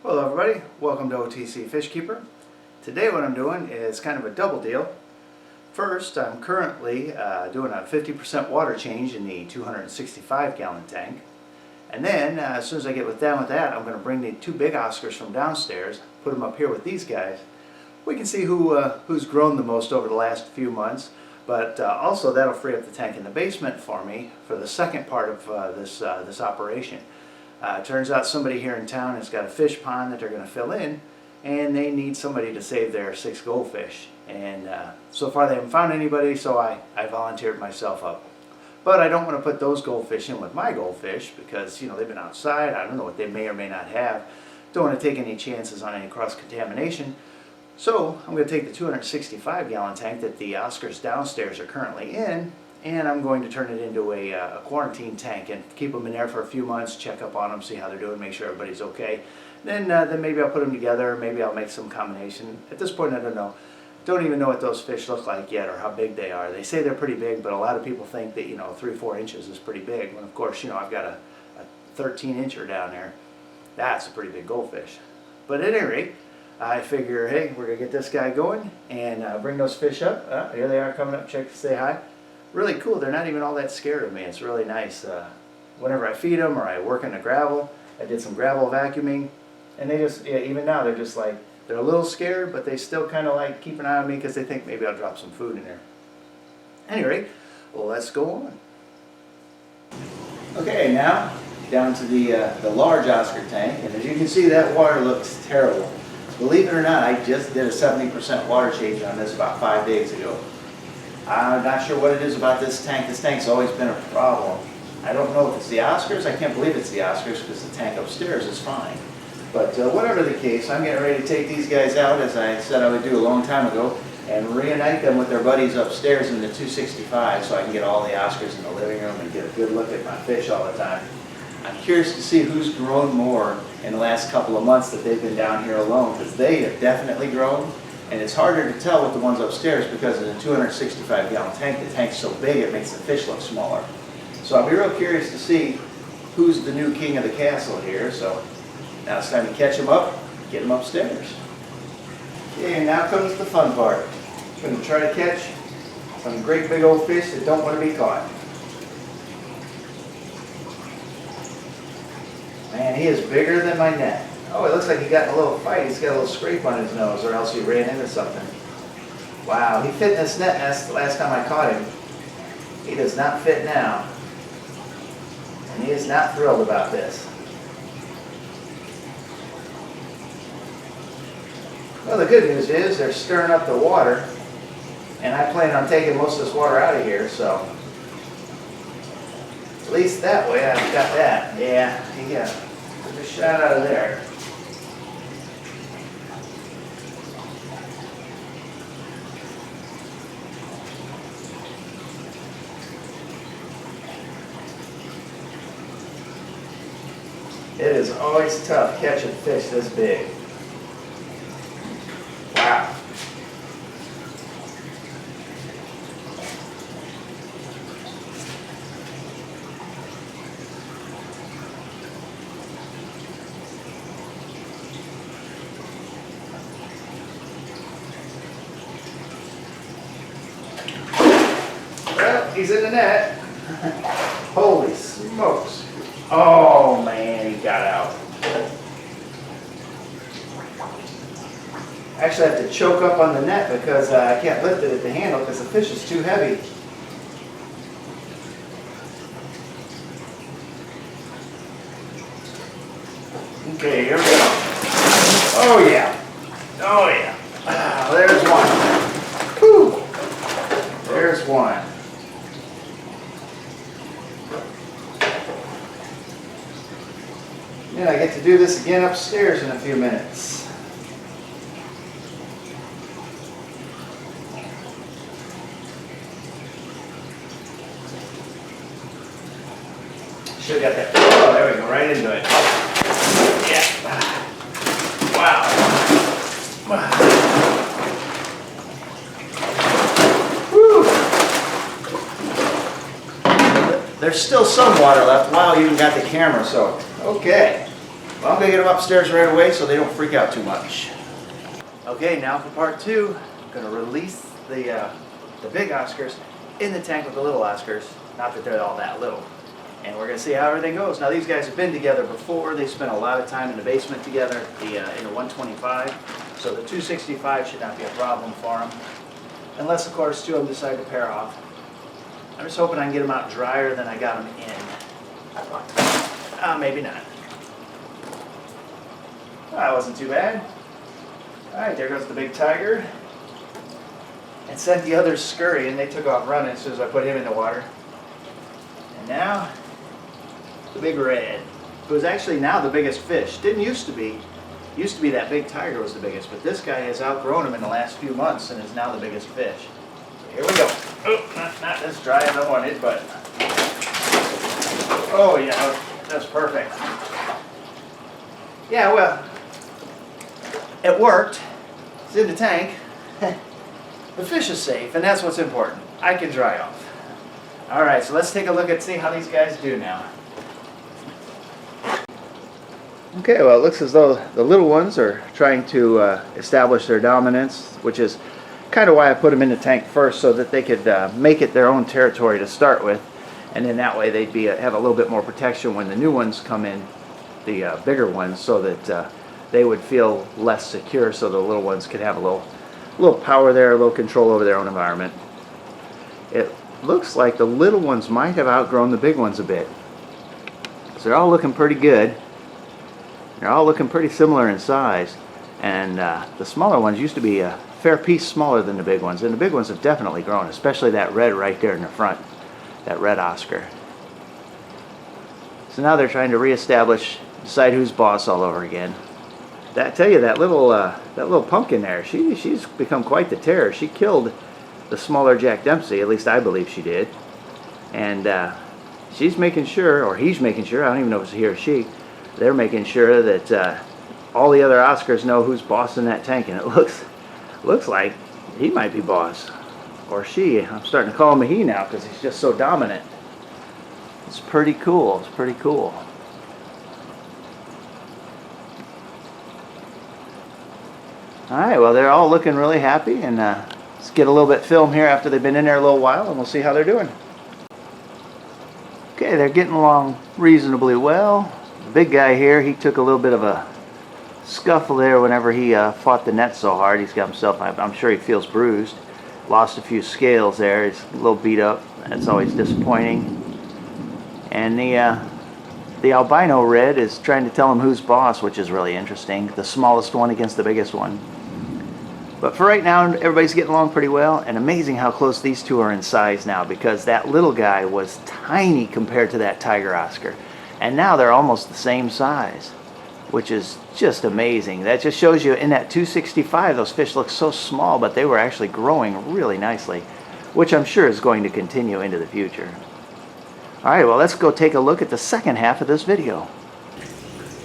Hello everybody, welcome to OTC Fish Keeper. Today what I'm doing is kind of a double deal. First, I'm currently doing a 50% water change in the 265 gallon tank. And then, as soon as I get done with that, I'm going to bring the two big Oscars from downstairs, put them up here with these guys. We can see who's grown the most over the last few months, but also that'll free up the tank in the basement for me for the second part of this operation. Turns out somebody here in town has got a fish pond that they're going to fill in, and they need somebody to save their 6 goldfish. And so far they haven't found anybody, so I volunteered myself up. But I don't want to put those goldfish in with my goldfish because, you know, they've been outside. I don't know what they may or may not have. Don't want to take any chances on any cross-contamination. So I'm going to take the 265 gallon tank that the Oscars downstairs are currently in, and I'm going to turn it into a quarantine tank and keep them in there for a few months, check up on them, see how they're doing, make sure everybody's okay. Then maybe I'll put them together, maybe I'll make some combination. At this point I don't know. Don't even know what those fish look like yet or how big they are. They say they're pretty big, but a lot of people think that, you know, 3-4 inches is pretty big. When of course, you know, I've got a 13-incher down there. That's a pretty big goldfish. But at any rate, I figure, hey, we're going to get this guy going and bring those fish up. Here they are coming up, check to say hi. Really cool. They're not even all that scared of me. It's really nice. Whenever I feed them or I work in the gravel, I did some gravel vacuuming, and they just, yeah, even now they're just like, they're a little scared, but they still kind of like keep an eye on me because they think maybe I'll drop some food in there. Anyway, well, let's go on. Okay, now down to the large Oscar tank, and as you can see, that water looks terrible. Believe it or not, I just did a 70% water change on this about 5 days ago. I'm not sure what it is about this tank. This tank's always been a problem. I don't know if it's the Oscars. I can't believe it's the Oscars because the tank upstairs is fine. But whatever the case, I'm getting ready to take these guys out, as I said I would do a long time ago, and reunite them with their buddies upstairs in the 265 so I can get all the Oscars in the living room and get a good look at my fish all the time. I'm curious to see who's grown more in the last couple of months that they've been down here alone, because they have definitely grown. And it's harder to tell with the ones upstairs because in a 265 gallon tank, the tank's so big it makes the fish look smaller. So I'll be real curious to see who's the new king of the castle here. So now it's time to catch them up, get them upstairs. Okay, and now comes the fun part. I'm going to try to catch some great big old fish that don't want to be caught. Man, he is bigger than my net. Oh, it looks like he got in a little fight. He's got a little scrape on his nose, or else he ran into something. Wow, he fit in this net nest the last time I caught him. He does not fit now. And he is not thrilled about this. Well, the good news is they're stirring up the water, and I plan on taking most of this water out of here, so at least that way I've got that. Yeah, he got a shot out of there. It is always tough catching fish this big. Wow. Well, he's in the net. Holy smokes. Oh man, he got out. Actually, I have to choke up on the net because I can't lift it at the handle because the fish is too heavy. Okay, here we go. Oh yeah. Oh yeah. Ah, there's one. Whew. There's one. And I get to do this again upstairs in a few minutes. Should have got that. Oh, there we go, right into it. Yeah. Wow. Whew. There's still some water left. Wow, you even got the camera soaked. Okay. Well, I'm going to get them upstairs right away so they don't freak out too much. Okay, now for part two. I'm going to release the big Oscars in the tank with the little Oscars. Not that they're all that little. And we're going to see how everything goes. Now these guys have been together before. They spent a lot of time in the basement together in the 125. So the 265 should not be a problem for them. Unless, of course, two of them decide to pair off. I'm just hoping I can get them out drier than I got them in. Maybe not. That wasn't too bad. Alright, there goes the big tiger. And sent the others scurrying. They took off running as soon as I put him in the water. And now, the big red, who is actually now the biggest fish. Didn't used to be. Used to be that big tiger was the biggest, but this guy has outgrown him in the last few months and is now the biggest fish. So here we go. Oh, not as dry as I wanted, but oh yeah, that's perfect. Yeah, well, it worked. It's in the tank. The fish is safe, and that's what's important. I can dry off. All right, so let's take a look and see how these guys do now. Okay, well, it looks as though the little ones are trying to establish their dominance, which is kind of why I put them in the tank first, so that they could make it their own territory to start with, and then that way they'd have a little bit more protection when the new ones come in, the bigger ones, so that they would feel less secure, so the little ones could have a little power there, a little control over their own environment. It looks like the little ones might have outgrown the big ones a bit. So they're all looking pretty good. They're all looking pretty similar in size, and the smaller ones used to be a fair piece smaller than the big ones, and the big ones have definitely grown, especially that red right there in the front, that red Oscar. So now they're trying to reestablish, decide who's boss all over again. I tell you, that little pumpkin there, she's become quite the terror. She killed the smaller Jack Dempsey, at least I believe she did, and she's making sure, or he's making sure, I don't even know if it's he or she, they're making sure that all the other Oscars know who's boss in that tank, and it looks like he might be boss, or she. I'm starting to call him a he now because he's just so dominant. It's pretty cool. It's pretty cool. All right, well, they're all looking really happy, and let's get a little bit of film here after they've been in there a little while, and we'll see how they're doing. Okay, they're getting along reasonably well. The big guy here, he took a little bit of a scuffle there whenever he fought the net so hard. He's got himself, I'm sure he feels bruised. Lost a few scales there. He's a little beat up. That's always disappointing. And the albino red is trying to tell him who's boss, which is really interesting. The smallest one against the biggest one. But for right now, everybody's getting along pretty well, and amazing how close these two are in size now, because that little guy was tiny compared to that tiger Oscar. And now they're almost the same size, which is just amazing. That just shows you in that 265, those fish look so small, but they were actually growing really nicely, which I'm sure is going to continue into the future. All right, well, let's go take a look at the second half of this video.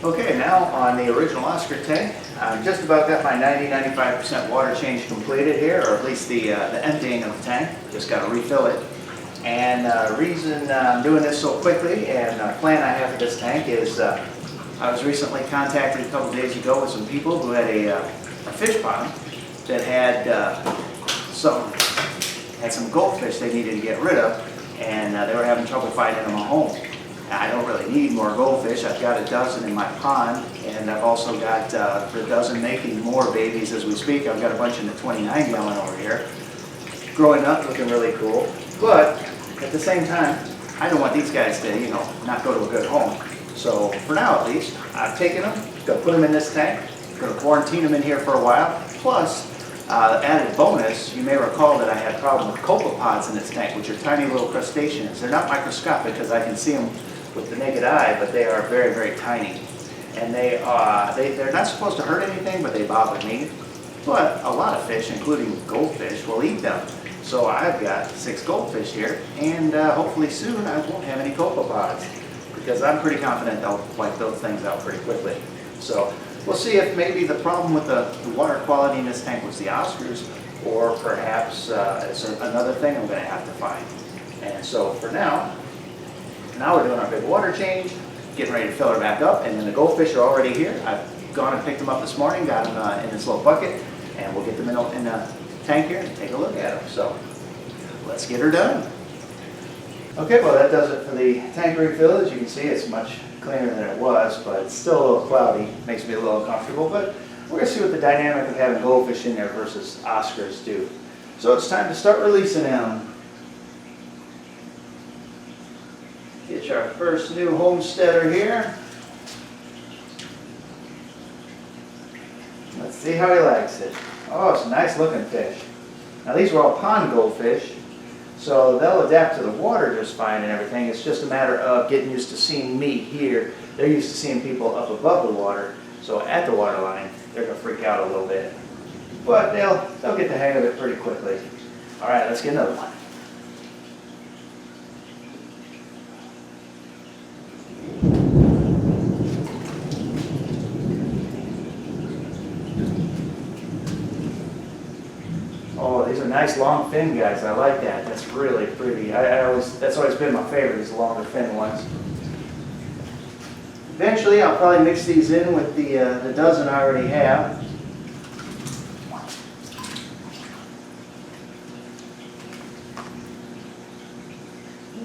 Okay, now on the original Oscar tank, I've just about got my 90-95% water change completed here, or at least the emptying of the tank. Just got to refill it. And the reason I'm doing this so quickly, and the plan I have for this tank is I was recently contacted a couple days ago with some people who had a fish pond that had some goldfish they needed to get rid of, and they were having trouble finding them a home. I don't really need more goldfish. I've got a dozen in my pond, and I've also got the dozen making more babies as we speak. I've got a bunch in the 29 gallon over here, growing up, looking really cool. But at the same time, I don't want these guys to, not go to a good home. So for now, at least, I've taken them, going to put them in this tank, going to quarantine them in here for a while. Plus, added bonus, you may recall that I had a problem with copepods in this tank, which are tiny little crustaceans. They're not microscopic because I can see them with the naked eye, but they are very, very tiny. And they're not supposed to hurt anything, but they bother me. But a lot of fish, including goldfish, will eat them. So I've got 6 goldfish here, and hopefully soon I won't have any copepods, because I'm pretty confident they'll wipe those things out pretty quickly. So we'll see if maybe the problem with the water quality in this tank was the Oscars, or perhaps it's another thing I'm going to have to find. And so for now we're doing our big water change, getting ready to fill her back up, and then the goldfish are already here. I've gone and picked them up this morning, got them in this little bucket, and we'll get them in the tank here and take a look at them. So let's get her done. Okay, well that does it for the tank refill. As you can see, it's much cleaner than it was, but it's still a little cloudy. Makes me a little uncomfortable, but we're going to see what the dynamic of having goldfish in there versus Oscars do. So it's time to start releasing them. Get our first new homesteader here. Let's see how he likes it. Oh, it's a nice looking fish. Now these were all pond goldfish, so they'll adapt to the water just fine and everything. It's just a matter of getting used to seeing me here. They're used to seeing people up above the water, so at the water line, they're going to freak out a little bit. But they'll get the hang of it pretty quickly. All right, let's get another one. Oh, these are nice long fin guys. I like that. That's really pretty. That's always been my favorite, is the longer fin ones. Eventually, I'll probably mix these in with the dozen I already have.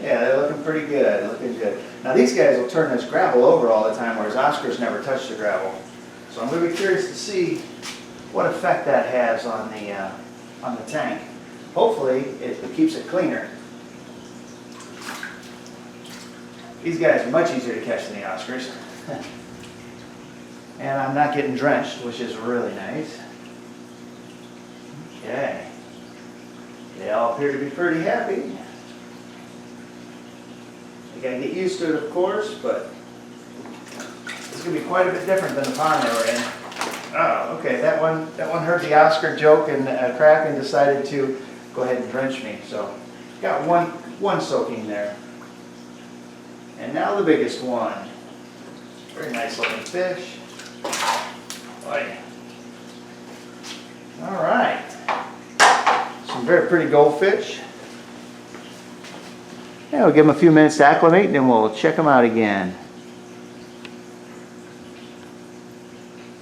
Yeah, they're looking pretty good. Looking good. Now these guys will turn this gravel over all the time, whereas Oscars never touch the gravel. So I'm going to be curious to see what effect that has on the tank. Hopefully, it keeps it cleaner. These guys are much easier to catch than the Oscars. And I'm not getting drenched, which is really nice. Okay. They all appear to be pretty happy. You gotta get used to it, of course, but it's gonna be quite a bit different than the pond they were in. Oh, okay, that one heard the Oscar joke and crack and decided to go ahead and drench me. So got one soaking there. And now the biggest one. Very nice looking fish. Boy. All right. Some very pretty goldfish. Yeah, we'll give them a few minutes to acclimate and then we'll check them out again.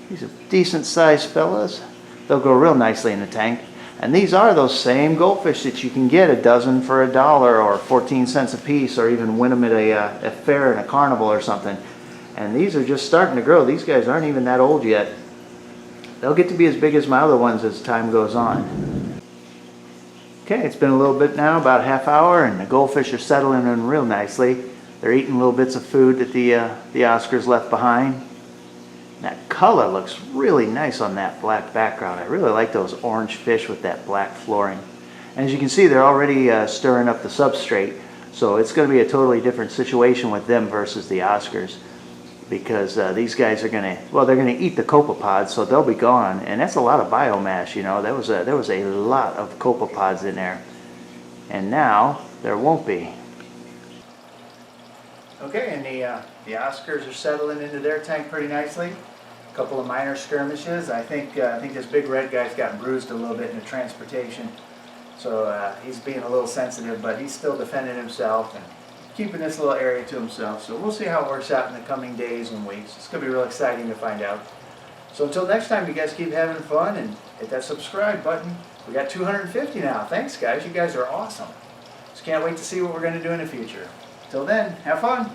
These are decent sized fellas. They'll go real nicely in the tank. And these are those same goldfish that you can get a dozen for $1 or 14 cents a piece, or even win them at a fair and a carnival or something. And these are just starting to grow. These guys aren't even that old yet. They'll get to be as big as my other ones as time goes on. Okay, it's been a little bit now, about a half hour, and the goldfish are settling in real nicely. They're eating little bits of food that the Oscars left behind. That color looks really nice on that black background. I really like those orange fish with that black flooring. And as you can see, they're already stirring up the substrate. So it's going to be a totally different situation with them versus the Oscars. Because these guys are going to, well, they're going to eat the copepods, so they'll be gone. And that's a lot of biomass, you know. There was a lot of copepods in there. And now, there won't be. Okay, and the Oscars are settling into their tank pretty nicely. A couple of minor skirmishes. I think this big red guy's gotten bruised a little bit in the transportation, so he's being a little sensitive, but he's still defending himself and keeping this little area to himself. So we'll see how it works out in the coming days and weeks. It's going to be real exciting to find out. So until next time, you guys keep having fun and hit that subscribe button. We got 250 now. Thanks, guys. You guys are awesome. Just can't wait to see what we're going to do in the future. Till then, have fun.